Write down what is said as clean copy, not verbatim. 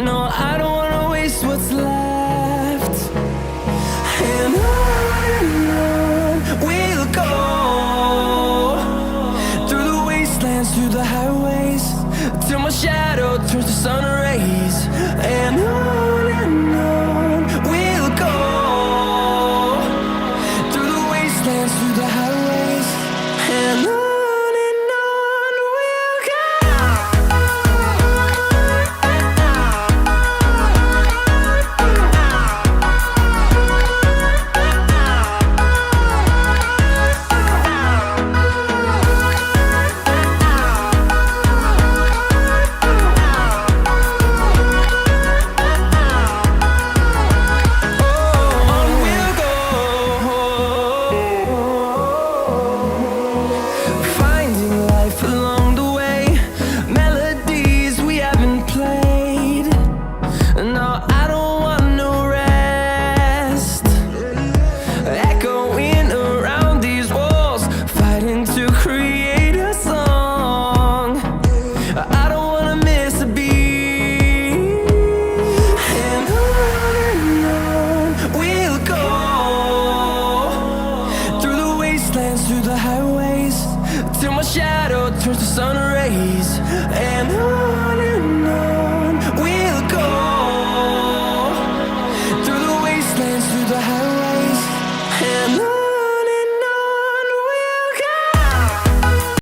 No, I don't wanna waste what's left. And on we'll go, through the wastelands, through the highways, till my shadow turns to sun rays. And on we'll go, through the wastelands, through the highways, and on we'll go. Through the highways, till my shadow turns to sun rays. And